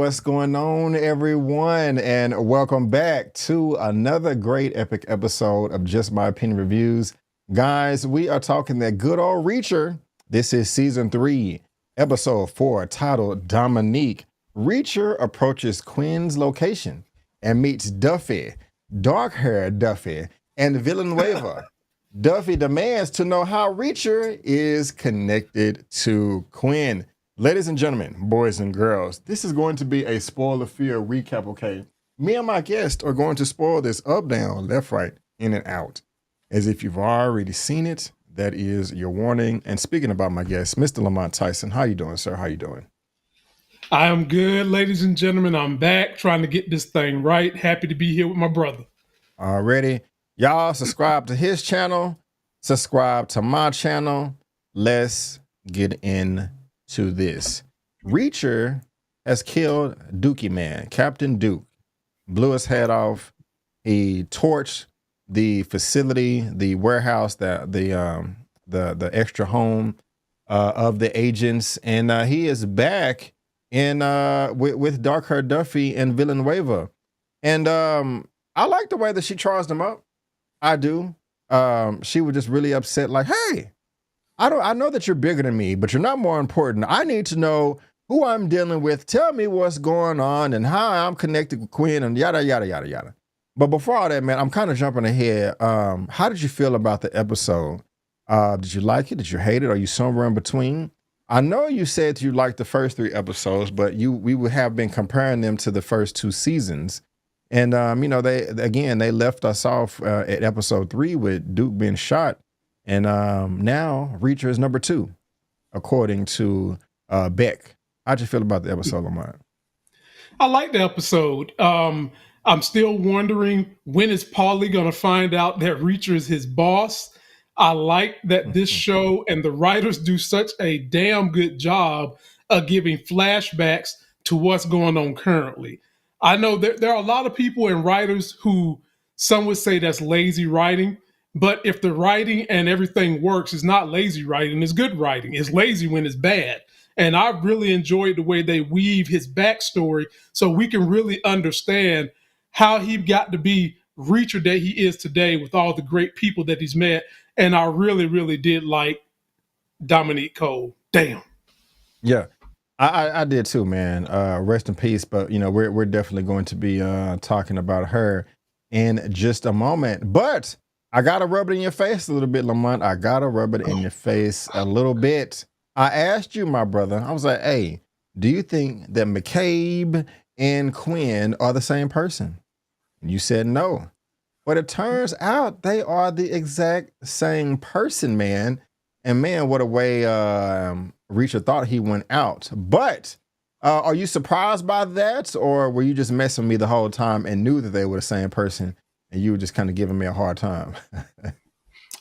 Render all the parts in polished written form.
What's going on, everyone? And welcome back to another great epic episode of Just My Opinion Reviews. Guys, we are talking that good old Reacher. This is season 3, episode 4, titled Dominique. Reacher approaches Quinn's location and meets Duffy, dark-haired Duffy, and Villainous. Duffy demands to know how Reacher is connected to Quinn. Ladies and gentlemen, boys and girls, this is going to be a spoiler-free recap, okay? Me and my guest are going to spoil this up, down, left, right, in and out. As if you've already seen it, that is your warning. And speaking about my guest, Mr. Lamont Tyson, how you doing, sir? How you doing? I am good, ladies and gentlemen. I'm back trying to get this thing right. Happy to be here with my brother. Already. Y'all subscribe to his channel, subscribe to my channel. Let's get into this. Reacher has killed Dookie Man, Captain Duke, blew his head off. He torched the facility, the warehouse, the extra home of the agents, and he is back in with Dark-haired Duffy and Villainous. And I like the way that she charged him up. I do. She was just really upset, like, hey, I know that you're bigger than me, but you're not more important. I need to know who I'm dealing with. Tell me what's going on and how I'm connected with Quinn and yada, yada, yada, yada. But before all that, man, I'm kind of jumping ahead. How did you feel about the episode? Did you like it? Did you hate it? Are you somewhere in between? I know you said you liked the first 3 episodes, but we would have been comparing them to the first 2 seasons. And, you know, they left us off at episode 3 with Duke being shot. And now Reacher is number 2, according to Beck. How'd you feel about the episode, Lamont? I like the episode. I'm still wondering, when is Paulie going to find out that Reacher is his boss? I like that this show and the writers do such a damn good job of giving flashbacks to what's going on currently. I know there are a lot of people and writers who some would say that's lazy writing. But if the writing and everything works, it's not lazy writing, it's good writing. It's lazy when it's bad. And I really enjoyed the way they weave his backstory so we can really understand how he got to be Reacher that he is today with all the great people that he's met. And I really, really did like Dominique Cole. Damn. Yeah, I did too, man. Rest in peace. But, you know, we're definitely going to be talking about her in just a moment. But I gotta rub it in your face a little bit, Lamont. I gotta rub it in your face a little bit. I asked you, my brother, I was like, hey, do you think that McCabe and Quinn are the same person? And you said no. But it turns out they are the exact same person, man. And man, what a way Reacher thought he went out. But are you surprised by that? Or were you just messing with me the whole time and knew that they were the same person? And you were just kind of giving me a hard time.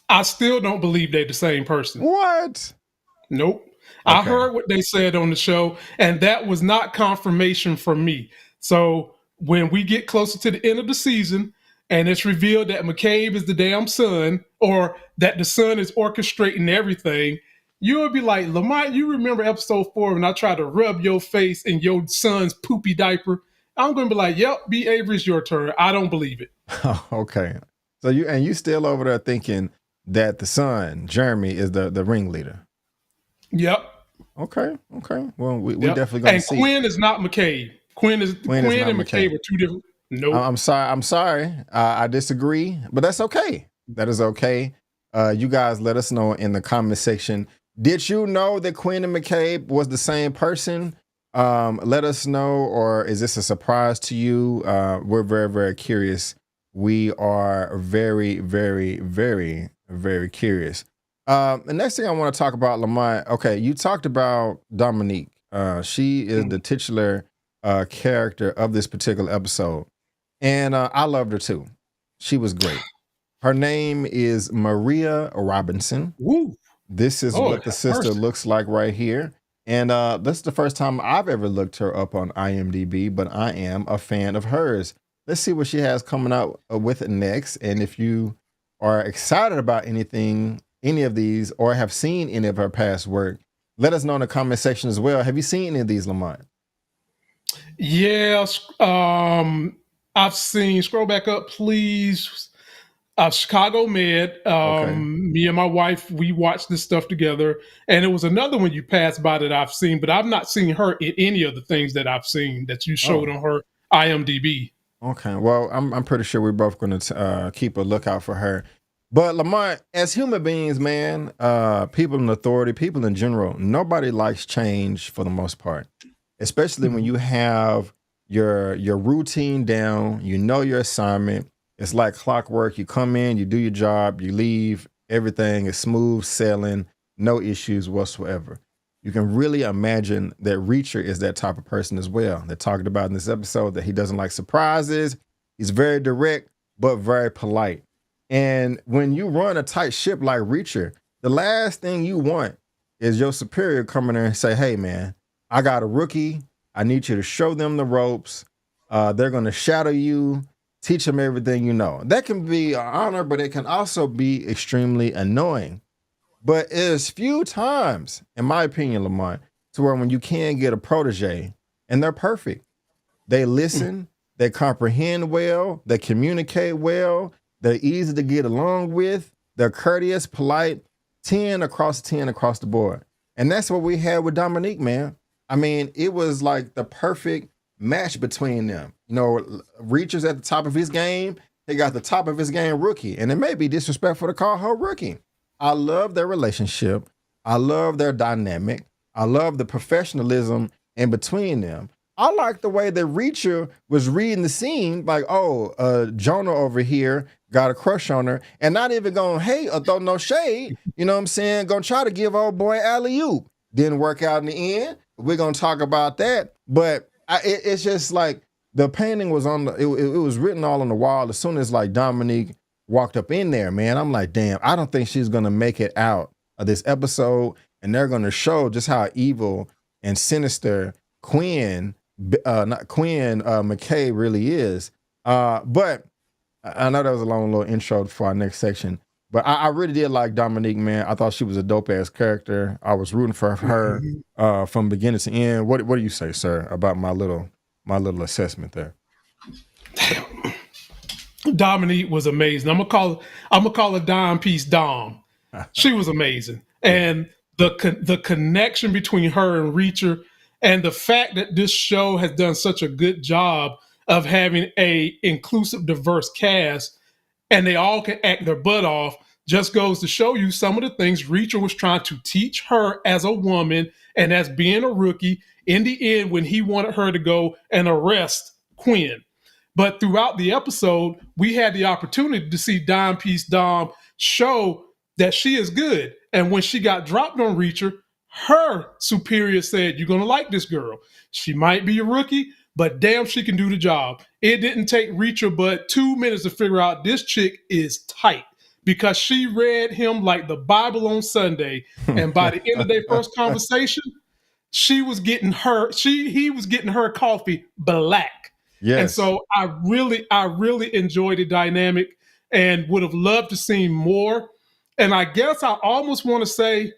I still don't believe they're the same person. What? Nope. Okay. I heard what they said on the show, and that was not confirmation from me. So when we get closer to the end of the season and it's revealed that McCabe is the damn son, or that the son is orchestrating everything, you would be like, Lamont, you remember episode 4 when I tried to rub your face in your son's poopy diaper? I'm going to be like, yep, B. Avery's your turn. I don't believe it. Okay. So you still over there thinking that the son, Jeremy, is the ringleader? Yep. Okay. Well, we definitely going to see. And Quinn is not McCabe. Quinn and McCabe are 2 different. Nope. I'm sorry. I disagree, but that's okay. That is okay. You guys let us know in the comment section. Did you know that Quinn and McCabe was the same person? Let us know, or is this a surprise to you? We're very, very curious. We are very, very, very, very curious. The next thing I want to talk about, Lamont, okay, you talked about Dominique. She is the titular character of this particular episode. And I loved her too. She was great. Her name is Maria Robinson. Woo. This is what the sister looks like right here. And this is the first time I've ever looked her up on IMDb, but I am a fan of hers. Let's see what she has coming out with next. And if you are excited about any of these, or have seen any of her past work, let us know in the comment section as well. Have you seen any of these, Lamont? Yes. I've seen, scroll back up, please. Chicago Med. Okay. Me and my wife, we watched this stuff together. And it was another one you passed by that I've seen, but I've not seen her in any of the things that I've seen that you showed Oh, on her IMDb. okay. Well, I'm pretty sure we're both going to keep a lookout for her. But Lamont, as human beings, man, people in authority, people in general, nobody likes change for the most part, especially when Mhm. you have your routine down. You know your assignment. It's like clockwork. You come in, you do your job, you leave. Everything is smooth sailing, no issues whatsoever. You can really imagine that Reacher is that type of person as well. They talked about in this episode that he doesn't like surprises. He's very direct, but very polite. And when you run a tight ship like Reacher, the last thing you want is your superior coming there and say, "Hey, man, I got a rookie. I need you to show them the ropes. They're going to shadow you, teach them everything you know." That can be an honor, but it can also be extremely annoying. But it's few times, in my opinion, Lamont, to where when you can get a protege and they're perfect. They listen, they comprehend well, they communicate well, they're easy to get along with, they're courteous, polite, 10 across 10 across the board. And that's what we had with Dominique, man. I mean, it was like the perfect match between them. You know, Reacher's at the top of his game. He got the top of his game rookie. And it may be disrespectful to call her rookie. I love their relationship. I love their dynamic. I love the professionalism in between them. I like the way that Reacher was reading the scene, like, oh, Jonah over here got a crush on her, and not even going hate or throw no shade. You know what I'm saying? Gonna try to give old boy alley-oop. Didn't work out in the end. We're gonna talk about that. But it's just like the painting was on the, it was written all on the wall. As soon as like Dominique walked up in there, man, I'm like, damn, I don't think she's gonna make it out of this episode, and they're gonna show just how evil and sinister not Quinn McKay really is. But I know that was a long little intro for our next section. But I really did like Dominique, man. I thought she was a dope ass character. I was rooting for her from beginning to end. What do you say, sir, about my little assessment there? Dominique was amazing. I'm gonna call her Dime Piece Dom. She was amazing, Yeah. and the connection between her and Reacher, and the fact that this show has done such a good job of having a inclusive, diverse cast, and they all can act their butt off, just goes to show you some of the things Reacher was trying to teach her as a woman and as being a rookie. In the end, when he wanted her to go and arrest Quinn. But throughout the episode, we had the opportunity to see Dime Piece Dom show that she is good. And when she got dropped on Reacher, her superior said, "You're going to like this girl. She might be a rookie, but damn, she can do the job." It didn't take Reacher but 2 minutes to figure out this chick is tight because she read him like the Bible on Sunday. And by the end of their first conversation, he was getting her coffee black. And Yes. so I really enjoyed the dynamic and would have loved to see more. And I guess I almost want to say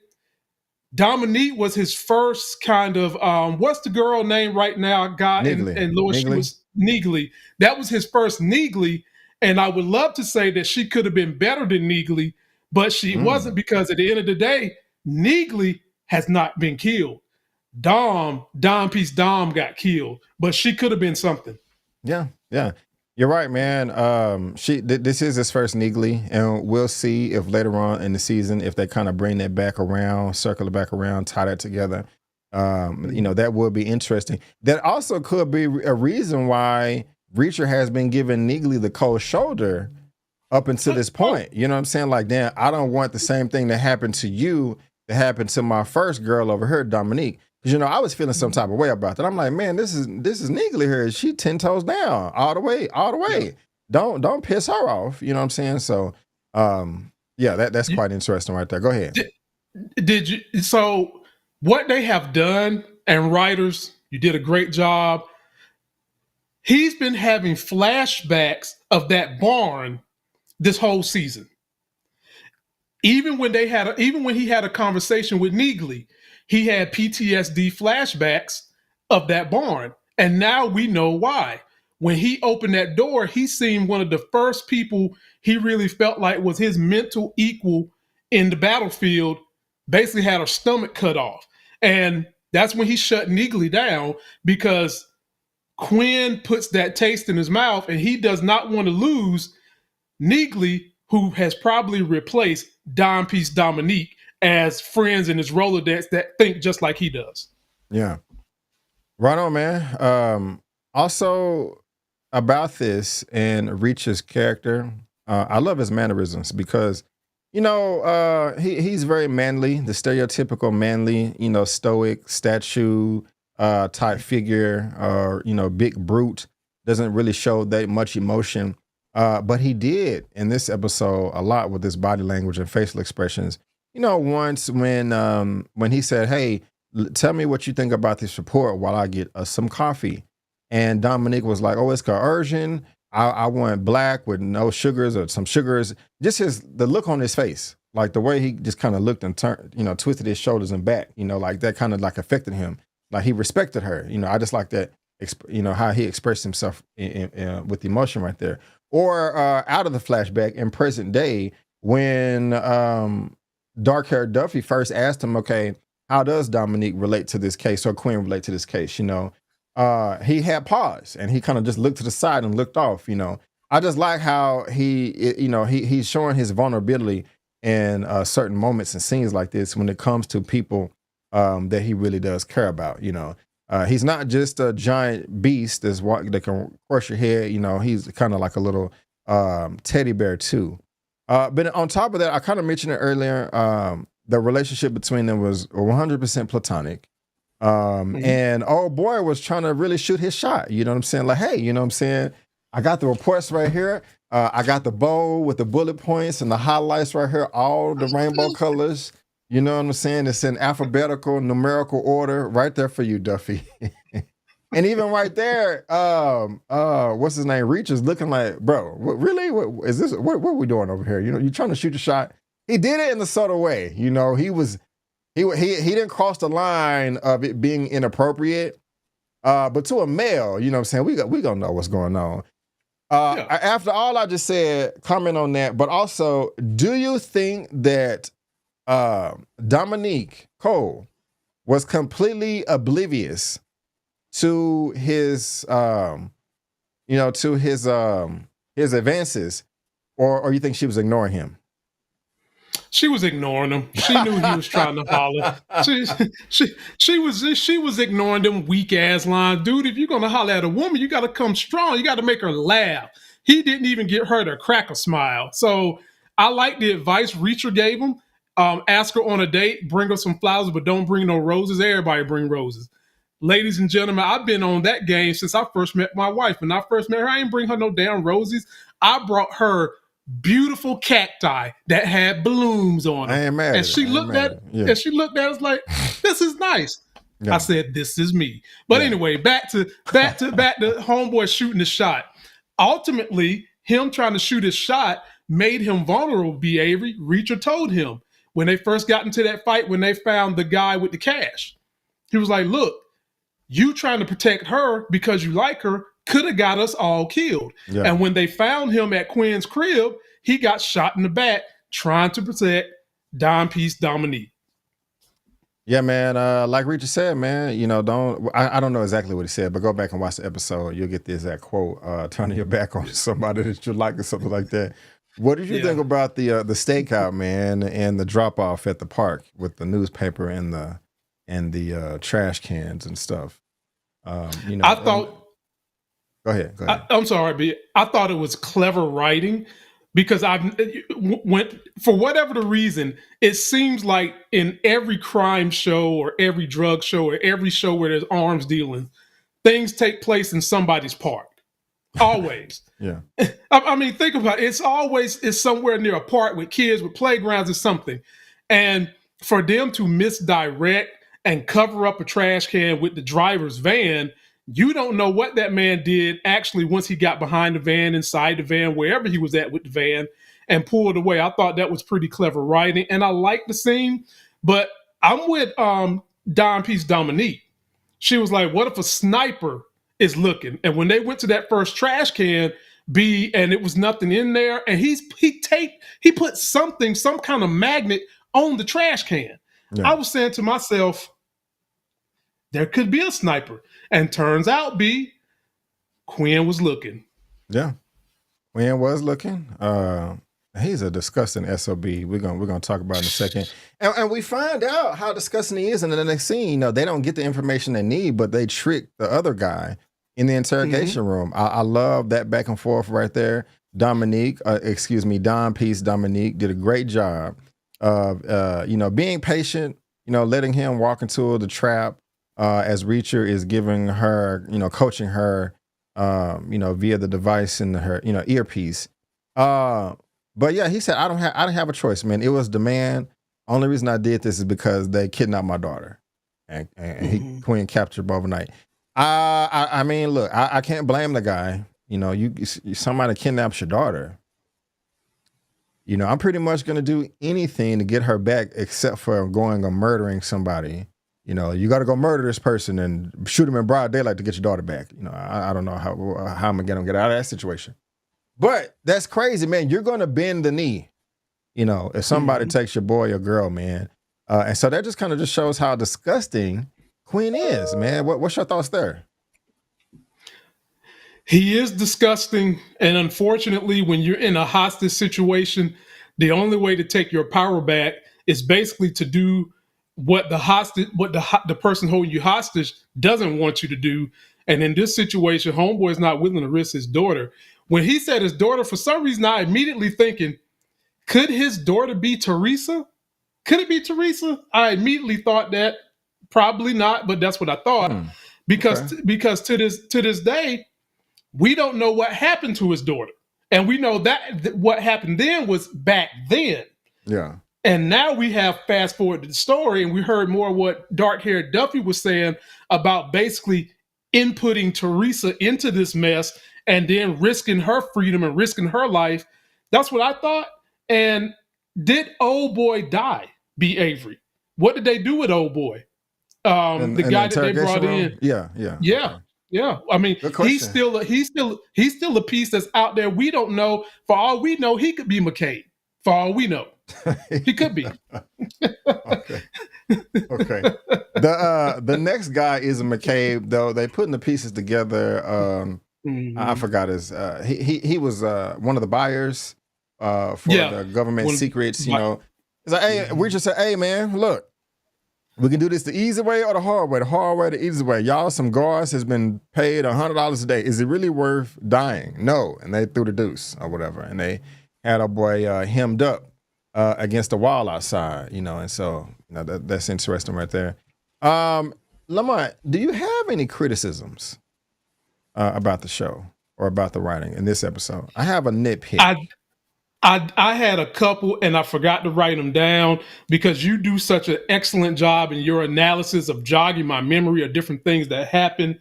Dominique was his first kind of what's the girl name right now? Guy Niggly. and Lord, she Niggly. was Neegly. That was his first Neegly, and I would love to say that she could have been better than Neegly, but she wasn't, because at the end of the day, Neegly has not been killed. Dom Piece Dom got killed, but she could have been something. Yeah, yeah. You're right, man. This is his first Neegly, and we'll see if later on in the season, if they kind of bring that back around, circle it back around, tie that together. That would be interesting. That also could be a reason why Reacher has been giving Neegly the cold shoulder up until this point. You know what I'm saying? Like, damn, I don't want the same thing that happened to you that happened to my first girl over here, Dominique. Because I was feeling some type of way about that. I'm like, man, this is Neegly here. She 10 toes down, all the way. Yeah. Don't piss her off. You know what I'm saying? So, that's quite interesting right there. Go ahead. Did you? So what they have done, and writers, you did a great job. He's been having flashbacks of that barn this whole season. Even when he had a conversation with Neegly, he had PTSD flashbacks of that barn. And now we know why. When he opened that door, he seemed one of the first people he really felt like was his mental equal in the battlefield, basically had her stomach cut off. And that's when he shut Neely down, because Quinn puts that taste in his mouth and he does not want to lose Neely, who has probably replaced Dime Piece Dominique as friends in his Rolodex that think just like he does. Yeah. Right on, man. Also about this and Reacher's character, I love his mannerisms because, he's very manly, the stereotypical manly, stoic statue type figure, or, big brute, doesn't really show that much emotion. But he did in this episode a lot with his body language and facial expressions. Once when he said, "Hey, tell me what you think about this report while I get some coffee," and Dominique was like, "Oh, it's coercion. I want black with no sugars or some sugars." Just the look on his face, like the way he just kind of looked and turned, twisted his shoulders and back, like that kind of like affected him. Like he respected her. I just like that. How he expressed himself with emotion right there. Or out of the flashback in present day when dark-haired Duffy first asked him, "Okay, how does Dominique relate to this case, or Quinn relate to this case?" He had pause and he kind of just looked to the side and looked off. I just like how he's showing his vulnerability in certain moments and scenes like this when it comes to people that he really does care about. He's not just a giant beast that can crush your head. He's kind of like a little teddy bear too. But on top of that, I kind of mentioned it earlier. The relationship between them was 100% platonic. And old boy was trying to really shoot his shot. You know what I'm saying? Like, hey, you know what I'm saying? I got the reports right here. I got the bow with the bullet points and the highlights right here, all the rainbow colors. You know what I'm saying? It's in alphabetical, numerical order right there for you, Duffy. And even right there, what's his name? Reach is looking like, bro, really? What is this? What are we doing over here? You trying to shoot a shot. He did it in a subtle way. He didn't cross the line of it being inappropriate. But to a male, you know what I'm saying? We gonna know what's going on. After all I just said, comment on that. But also, do you think that Dominique Cole was completely oblivious to his his advances, or you think she was ignoring him? She was ignoring him. She knew he was trying to holler. She was ignoring them weak ass lines. Dude, if you're gonna holler at a woman, you gotta come strong. You gotta make her laugh. He didn't even get her to crack a smile. So I like the advice Reacher gave him. Ask her on a date, bring her some flowers, but don't bring no roses. Everybody bring roses. Ladies and gentlemen, I've been on that game since I first met my wife. When I first met her, I didn't bring her no damn roses. I brought her beautiful cacti that had blooms on them. And she looked at it, and she looked at us like, "This is nice." Yeah. I said, "This is me." But anyway, back to homeboy shooting the shot. Ultimately, him trying to shoot his shot made him vulnerable, B. Avery. Reacher told him when they first got into that fight, when they found the guy with the cash. He was like, "Look, you trying to protect her because you like her could have got us all killed." Yeah. And when they found him at Quinn's crib, he got shot in the back trying to protect Dime Piece Dominique. Yeah, man. Like Reacher said, man, I don't know exactly what he said, but go back and watch the episode. You'll get the exact quote, turning your back on somebody that you like or something like that. What did you think about the stakeout, man, and the drop off at the park with the newspaper and the trash cans and stuff? I thought. Go ahead. I'm sorry, B. I thought it was clever writing because for whatever the reason, it seems like in every crime show or every drug show or every show where there's arms dealing, things take place in somebody's park. Always. Yeah. I mean, think about it. It's somewhere near a park with kids, with playgrounds or something. And for them to misdirect and cover up a trash can with the driver's van, you don't know what that man did actually once he got behind the van, inside the van, wherever he was at with the van, and pulled away. I thought that was pretty clever writing, and I liked the scene. But I'm with Dime Piece Dominique. She was like, what if a sniper is looking. And when they went to that first trash can, and it was nothing in there, and he put some kind of magnet on the trash can. Yeah. I was saying to myself, there could be a sniper. And turns out Quinn was looking. Yeah. Quinn was looking. He's a disgusting SOB. We're gonna talk about in a second. And we find out how disgusting he is in the next scene. they don't get the information they need, but they trick the other guy in the interrogation room. I love that back and forth right there. Dominique, Don Peace Dominique did a great job of being patient, letting him walk into the trap as Reacher is giving her, coaching her via the device in her, earpiece. But yeah, he said, I didn't have a choice, man. It was demand. Only reason I did this is because they kidnapped my daughter, and Quinn captured overnight. I mean, look, I can't blame the guy. Somebody kidnaps your daughter. I'm pretty much gonna do anything to get her back, except for going or murdering somebody. You got to go murder this person and shoot him in broad daylight to get your daughter back. I don't know how I'm gonna get out of that situation. But that's crazy, man. You're gonna bend the knee, if somebody takes your boy or girl, man. And so that just kind of just shows how disgusting Quinn is, man. What's your thoughts there? He is disgusting, and unfortunately, when you're in a hostage situation, the only way to take your power back is basically to do what the person holding you hostage doesn't want you to do. And in this situation, homeboy is not willing to risk his daughter. When he said his daughter, for some reason, I immediately thinking, could his daughter be Teresa? Could it be Teresa? I immediately thought that. Probably not, but that's what I thought. Because to this day, we don't know what happened to his daughter. And we know that what happened then was back then. Yeah. And now we have fast forward to the story, and we heard more what dark-haired Duffy was saying about basically inputting Teresa into this mess and then risking her freedom and risking her life. That's what I thought. And did old boy die, B. Avery? What did they do with old boy? The guy that they brought in. Yeah. Okay. Yeah. I mean, he's still a piece that's out there. We don't know. For all we know, he could be McCabe. For all we know, he could be. Okay. The next guy is a McCabe, though. They putting the pieces together. I forgot his. He was one of the buyers for the government secrets. It's like, hey, we just said, hey, man, look. We can do this the easy way or the hard way. The hard way, the easy way. Y'all, some guards has been paid $100 a day. Is it really worth dying? No. And they threw the deuce or whatever. And they had our boy hemmed up against the wall outside, and so that's interesting right there. Lamont, do you have any criticisms about the show or about the writing in this episode? I have a nitpick. I had a couple, and I forgot to write them down because you do such an excellent job in your analysis of jogging my memory of different things that happened.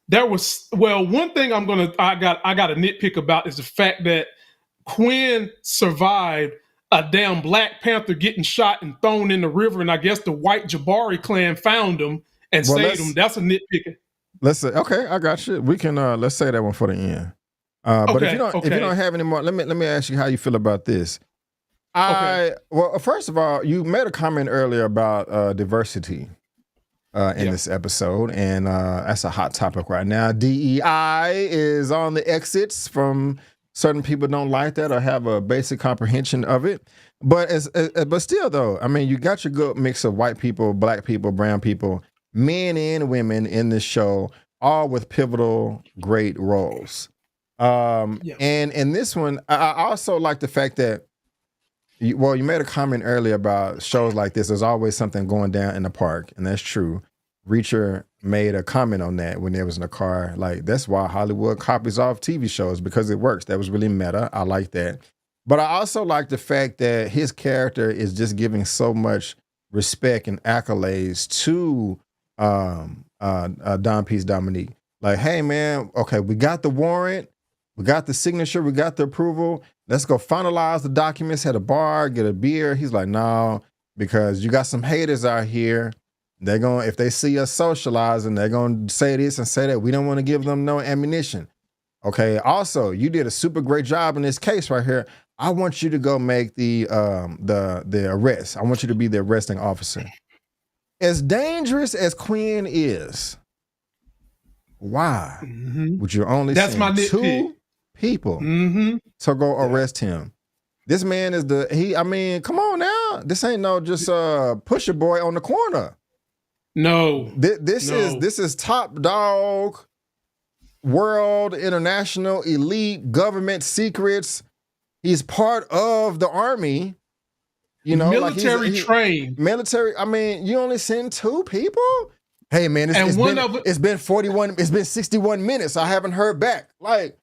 There was one thing I got a nitpick about is the fact that Quinn survived a damn Black Panther getting shot and thrown in the river, and I guess the white Jabari clan found him and saved him. That's a nitpick. Let's say, okay, I got you. We can let's say that one for the end. But if you don't have any more, let me ask you how you feel about this. Well, first of all, you made a comment earlier about diversity in this episode, and that's a hot topic right now. DEI is on the exits from certain people don't like that or have a basic comprehension of it. But but still, though, I mean, you got your good mix of white people, black people, brown people, men and women in this show, all with pivotal, great roles. And in this one, I also like the fact that, you made a comment earlier about shows like this. There's always something going down in the park, and that's true. Reacher made a comment on that when they was in the car. Like, that's why Hollywood copies off TV shows, because it works. That was really meta. I like that. But I also like the fact that his character is just giving so much respect and accolades to Don Peace Dominique. Like, hey, man, okay, we got the warrant. We got the signature. We got the approval. Let's go finalize the documents at a bar, get a beer. He's like, no, because you got some haters out here They're going, if they see us socializing, they're going to say this and say that. We don't want to give them no ammunition. Okay. Also, you did a super great job in this case right here. I want you to go make the arrest. I want you to be the arresting officer. As dangerous as Quinn is, why would you only send 2 people to go arrest him? This man is come on now. This ain't no just pusher boy on the corner. No. This is top dog, world, international, elite, government secrets. He's part of the army. You know, military trained. Military. I mean, you only send 2 people? Hey man, it's been 61 minutes. I haven't heard back. Like,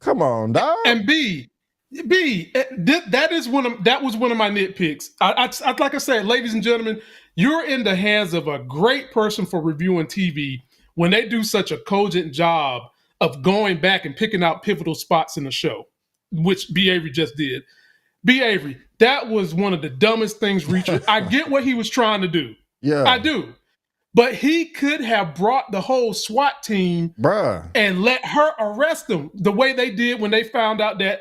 come on, dog. And B, that was one of my nitpicks. I like I said, ladies and gentlemen, you're in the hands of a great person for reviewing TV when they do such a cogent job of going back and picking out pivotal spots in the show, which B. Avery just did. B. Avery, that was one of the dumbest things Reacher. I get what he was trying to do. Yeah. I do. But he could have brought the whole SWAT team and let her arrest them the way they did when they found out that,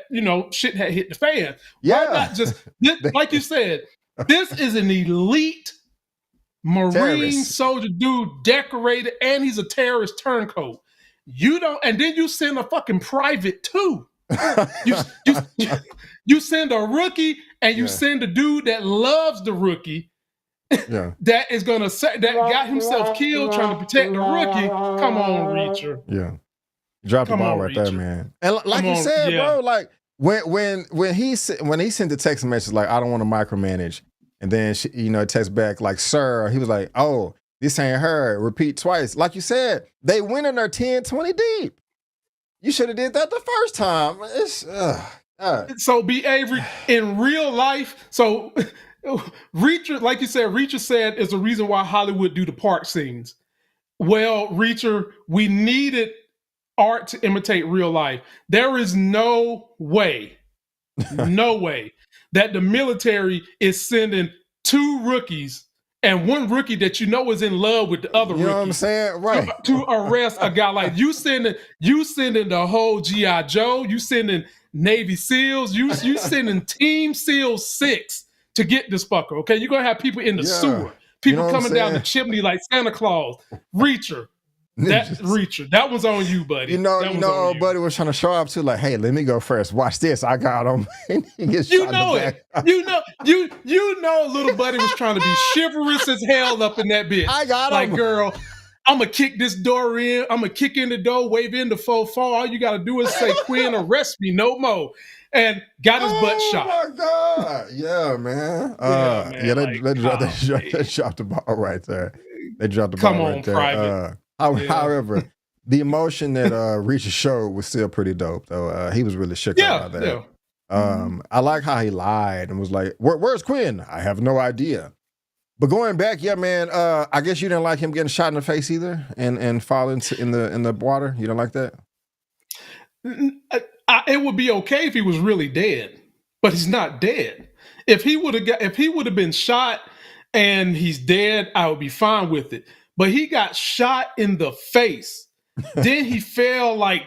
shit had hit the fan. Yeah. Why not just, like you said, this is an elite Marine soldier dude, decorated, and he's a terrorist turncoat. And then you send a fucking private too. You send a rookie and you send a dude that loves the rookie. Yeah. That is gonna say that got himself killed trying to protect the rookie. Come on, Reacher. Yeah. Drop the ball right there, man. And like you said, bro, like when he sent the text message like, I don't want to micromanage, and then she, text back like, sir, he was like, oh, this ain't her. Repeat twice. Like you said, they went in there 10, 20 deep. You should have did that the first time. So B. Avery, in real life, so Reacher, like you said, Reacher said is the reason why Hollywood do the park scenes. Well, Reacher, we needed art to imitate real life. There is no way that the military is sending 2 rookies and 1 rookie that is in love with the other rookie. You know what I'm saying? Right. To arrest a guy like you sending the whole G.I. Joe, you sending Navy SEALs, you sending Team SEAL 6 to get this fucker, okay? You're going to have people in the sewer. People coming down the chimney like Santa Claus. Reacher. That was on you, buddy. Old buddy was trying to show up too, like, hey, let me go first. Watch this. I got him. He gets shot in the back. Little buddy was trying to be chivalrous as hell up in that bitch. I got him. Like, girl, I'm going to kick this door in. I'm going to kick in the door, wave in the faux fall. All you got to do is say, Quinn, arrest me no more. And got his butt shot. Oh, my God. Yeah, man. They dropped the ball right there. They dropped the ball right there. Private. However, the emotion that Reacher showed was still pretty dope, though. He was really shook up by that. Yeah. I like how he lied and was like, where's Quinn? I have no idea. But going back, yeah, man, I guess you didn't like him getting shot in the face either and falling in the water. You don't like that? It would be okay if he was really dead, but he's not dead. If he would have been shot and he's dead, I would be fine with it. But he got shot in the face. Then he fell like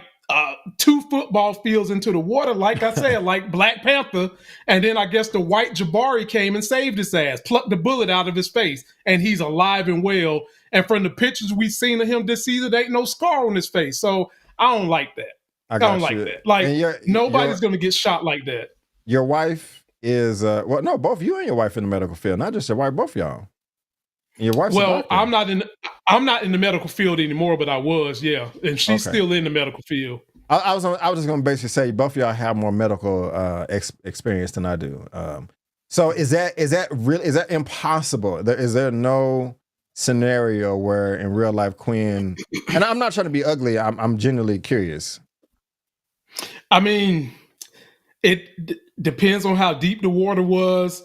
2 football fields into the water, like I said, like Black Panther. And then I guess the white Jabari came and saved his ass, plucked the bullet out of his face, and he's alive and well. And from the pictures we've seen of him this season, there ain't no scar on his face. So I don't like that. I don't like that. Like, nobody's going to get shot like that. Your wife is, both you and your wife in the medical field, not just your wife, both y'all. Your wife's I'm not in the medical field anymore, but I was, yeah. And she's still in the medical field. I was just going to basically say both of y'all have more medical experience than I do. So is that impossible? Is there no scenario where in real life Quinn, and I'm not trying to be ugly, I'm genuinely curious. I mean, it depends on how deep the water was.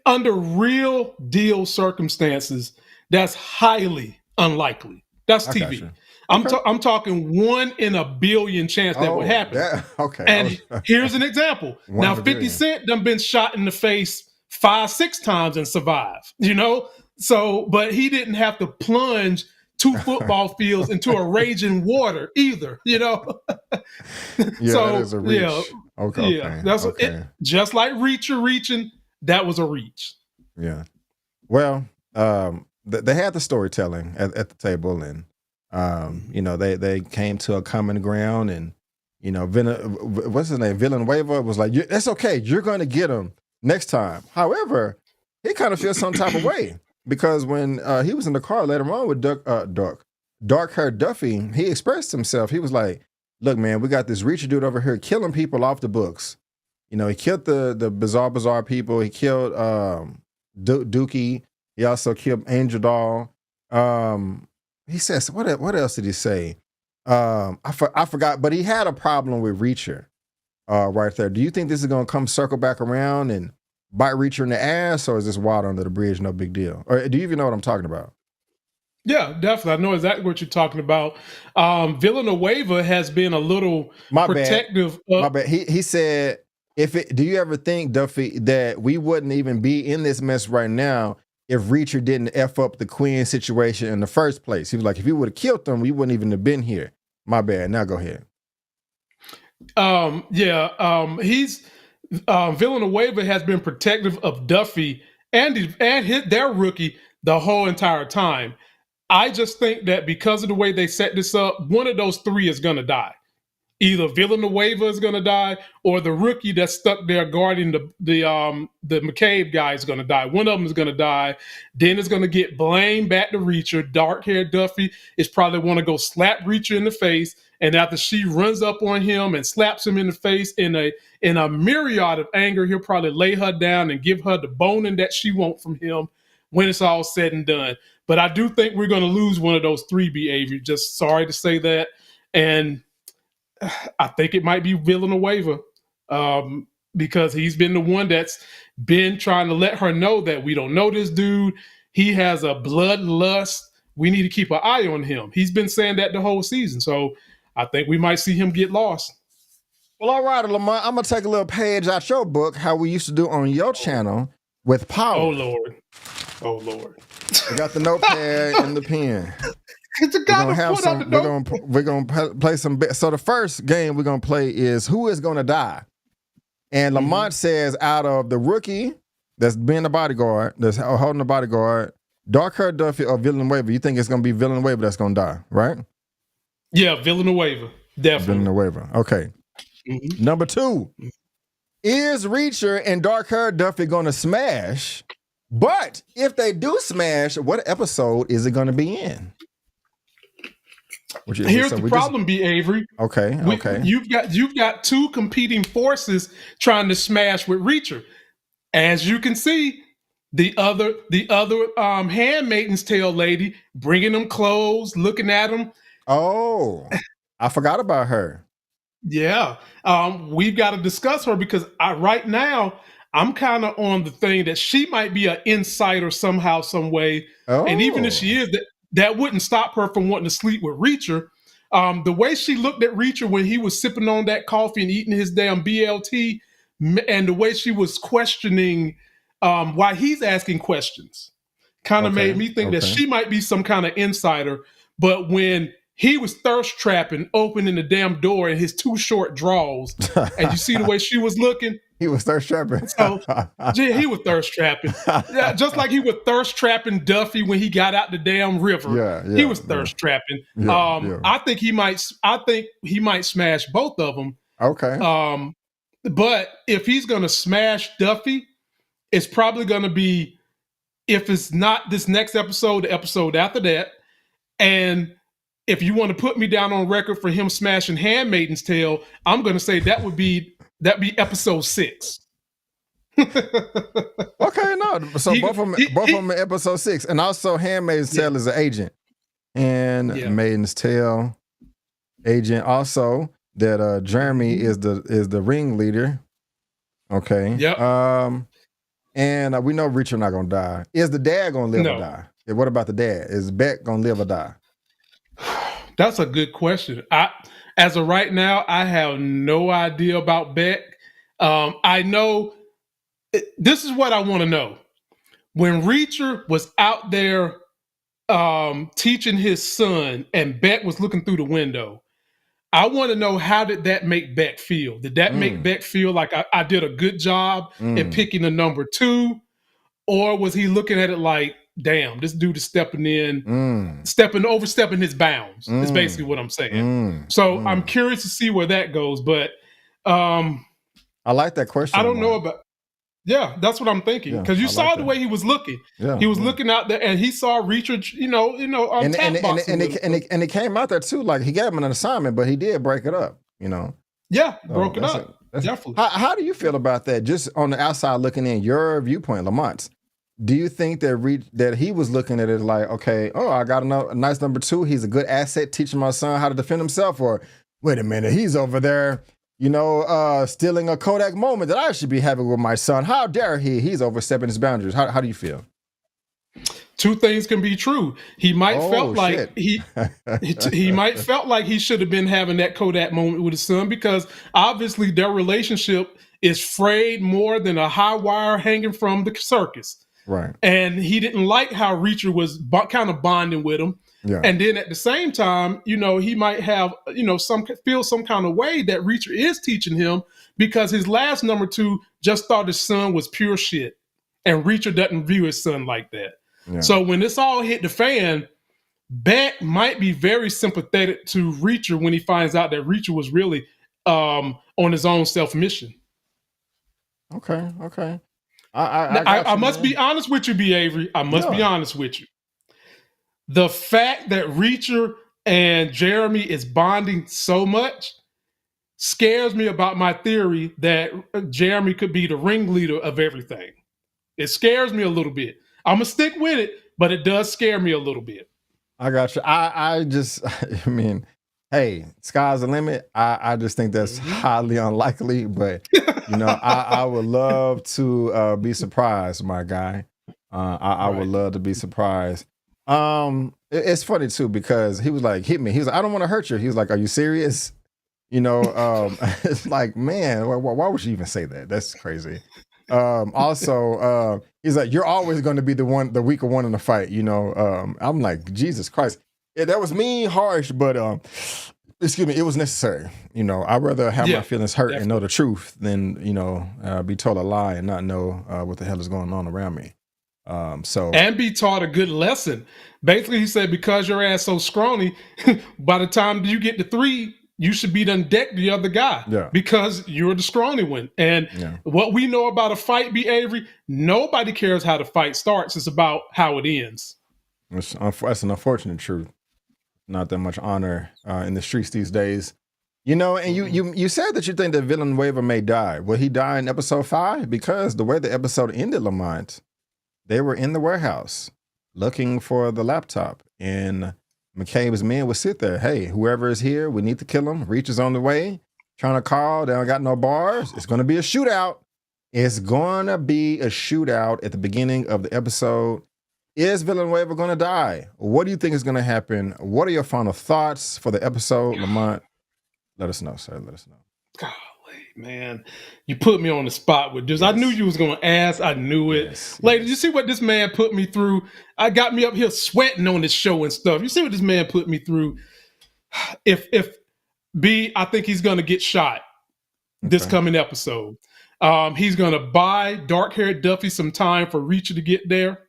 Under real deal circumstances, that's highly unlikely. That's TV. I'm talking 1 in a billion chance that would happen. And here's an example. Now, 50 Cent done been shot in the face 5-6 times and survived. So, but he didn't have to plunge 2 football fields into a raging water either, Yeah, that is So a yeah, reach. Okay, yeah, okay, that's it. okay. Just like Reacher reaching, that was a reach. Yeah. Well, they had the storytelling at the table, and they came to a common ground, and what's his name, Villanueva was like, "That's okay, you're going to get him next time." However, he kind of feels some type of way because when he was in the car later on with dark haired Duffy, he expressed himself. He was like, "Look, man, we got this Reacher dude over here killing people off the books. He killed the bizarre people. He killed Dookie. He also killed Angel Doll. He says, what else did he say? I forgot, but he had a problem with Reacher right there. Do you think this is going to come circle back around and bite Reacher in the ass, or is this water under the bridge, no big deal? Or do you even know what I'm talking about? Yeah, definitely. I know exactly what you're talking about. Villanueva has been a little protective. My bad. He said, do you ever think, Duffy, that we wouldn't even be in this mess right now if Reacher didn't F up the Quinn situation in the first place? He was like, if he would have killed them, we wouldn't even have been here. My bad. Now go ahead. He's Villanueva has been protective of Duffy and their rookie the whole entire time. I just think that because of the way they set this up, one of those three is going to die. Either Villanueva is going to die, or the rookie that's stuck there guarding the McCabe guy is going to die. One of them is going to die. Then it's going to get blamed back to Reacher. Dark-haired Duffy is probably want to go slap Reacher in the face, and after she runs up on him and slaps him in the face in a myriad of anger, he'll probably lay her down and give her the boning that she wants from him when it's all said and done. But I do think we're going to lose one of those three, B. Avery. Just sorry to say that. And I think it might be Villanueva because he's been the one that's been trying to let her know that we don't know this dude. He has a bloodlust. We need to keep an eye on him. He's been saying that the whole season. So I think we might see him get lost. Well, all right, Lamont, I'm going to take a little page out your book, how we used to do on your channel with power. Oh, Lord. We got the notepad and the pen. We're gonna play some. So the first game we're gonna play is who is gonna die, and Lamont says out of the rookie that's being the bodyguard, that's holding the bodyguard, dark-haired Duffy or Villanueva. You think it's gonna be Villanueva that's gonna die, right? Yeah, Villanueva, definitely. Villanueva. Okay. Number 2, is Reacher and dark-haired Duffy gonna smash? But if they do smash, what episode is it gonna be in? Here's the problem, B. Avery. Okay. You've got two competing forces trying to smash with Reacher. As you can see, the other Handmaid's Tale lady bringing them clothes, looking at them. Oh, I forgot about her. Yeah, we've got to discuss her because right now I'm kind of on the thing that she might be an insider somehow, some way. Oh. And even if she is, that wouldn't stop her from wanting to sleep with Reacher. The way she looked at Reacher when he was sipping on that coffee and eating his damn BLT, and the way she was questioning why he's asking questions kind of made me think that she might be some kind of insider. But when he was thirst trapping, opening the damn door in his too short drawers, and you see the way she was looking, he was thirst trapping. So, he was thirst trapping. Yeah, just like he was thirst trapping Duffy when he got out the damn river. Yeah, he was thirst trapping. I think he might smash both of them. Okay. But if he's gonna smash Duffy, it's probably gonna be, if it's not this next episode, the episode after that. And if you want to put me down on record for him smashing Handmaid's Tale, I'm gonna say that'd be episode 6. Okay, no. So both of them are episode 6, and also Handmaid's Tale is an agent. Handmaid's Tale agent. Also, that Jeremy is the ringleader. Okay. Yep. And we know Reacher not gonna die. Is the dad gonna live or die? What about the dad? Is Beck gonna live or die? That's a good question. As of right now, I have no idea about Beck. I know this is what I want to know. when Reacher was out there teaching his son and Beck was looking through the window, I want to know, how did that make Beck feel? Did that make Beck feel like I did a good job in picking the number 2? Or was he looking at it like, damn, this dude is stepping overstepping his bounds, is basically what I'm saying. So I'm curious to see where that goes. But I like that question. I don't know about. Yeah, that's what I'm thinking. Because you saw the way he was looking. Yeah, he was looking out there, and he saw Reacher, and it came out there too. Like, he gave him an assignment, but he did break it up. Yeah, broke it up. Definitely. How do you feel about that? Just on the outside looking in, your viewpoint, Lamont. Do you think that he was looking at it like, okay, I got a nice number 2. He's a good asset teaching my son how to defend himself. Or wait a minute, he's over there, stealing a Kodak moment that I should be having with my son. How dare he? He's overstepping his boundaries. How do you feel? Two things can be true. He might felt like he might felt like he should have been having that Kodak moment with his son, because obviously their relationship is frayed more than a high wire hanging from the circus. Right. And he didn't like how Reacher was kind of bonding with him. Yeah. And then at the same time, he might have, feel some kind of way that Reacher is teaching him, because his last number 2 just thought his son was pure shit. And Reacher doesn't view his son like that. Yeah. So when this all hit the fan, Beck might be very sympathetic to Reacher when he finds out that Reacher was really on his own self-mission. Okay. I must be honest with you, B. Avery. I must be honest with you. The fact that Reacher and Jeremy is bonding so much scares me about my theory that Jeremy could be the ringleader of everything. It scares me a little bit. I'm going to stick with it, but it does scare me a little bit. I got you. I mean, hey, sky's the limit. I just think that's highly unlikely, but I would love to be surprised, my guy. I would love to be surprised. It's funny too, because he was like, hit me. He was like, I don't want to hurt you. He was like, are you serious? It's like, man, why would you even say that? That's crazy. Also, he's like, you're always going to be the weaker one in the fight. I'm like, Jesus Christ. Yeah, that was mean, harsh, but excuse me, it was necessary. I'd rather have my feelings hurt and know the truth than, be told a lie and not know what the hell is going on around me. And be taught a good lesson. Basically, he said, because your ass so scrawny, by the time you get to 3, you should be done deck the other guy because you're the scrawny one. And what we know about a fight, B. Avery, nobody cares how the fight starts. It's about how it ends. That's an unfortunate truth. Not that much honor in the streets these days. And you said that you think that Villainous may die. Will he die in episode 5? Because the way the episode ended, Lamont, they were in the warehouse looking for the laptop, and McCabe's men would sit there. Hey, whoever is here, we need to kill him. Reach is on the way. Trying to call. They don't got no bars. It's going to be a shootout. It's going to be a shootout at the beginning of the episode. Is Villainous going to die? What do you think is going to happen? What are your final thoughts for the episode, Lamont? Let us know, sir. Let us know. Golly, man. You put me on the spot with this. Yes. I knew you was going to ask. I knew it. Yes. Like, did you see what this man put me through? I got me up here sweating on this show and stuff. You see what this man put me through? If I think he's going to get shot this coming episode. He's going to buy dark-haired Duffy some time for Reacher to get there.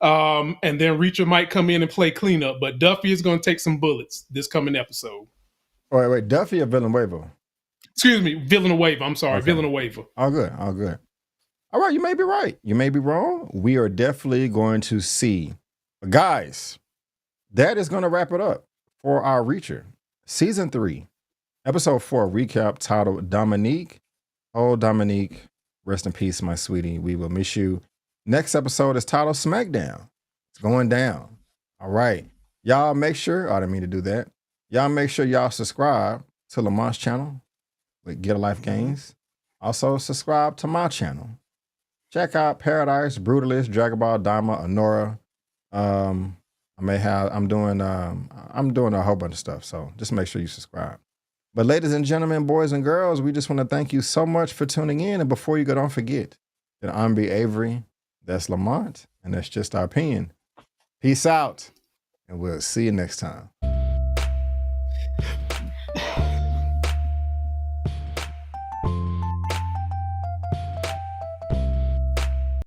And then Reacher might come in and play cleanup, but Duffy is going to take some bullets this coming episode. Wait, Duffy or Villanueva? Excuse me, Villanueva. I'm sorry, Villanueva. All good. All right, you may be right. You may be wrong. We are definitely going to see. But guys, that is going to wrap it up for our Reacher. Season 3, episode 4 recap titled Dominique. Oh, Dominique, rest in peace, my sweetie. We will miss you. Next episode is titled Smackdown. It's going down. All right. Y'all make sure, I didn't mean to do that. Y'all make sure y'all subscribe to Lamont's channel with Get a Life Games. Also subscribe to my channel. Check out Paradise, Brutalist, Dragon Ball, Daima, Honora. I'm doing a whole bunch of stuff. So just make sure you subscribe. But ladies and gentlemen, boys and girls, we just want to thank you so much for tuning in. And before you go, don't forget that I'm B. Avery. That's Lamont, and that's just our opinion. Peace out, and we'll see you next time.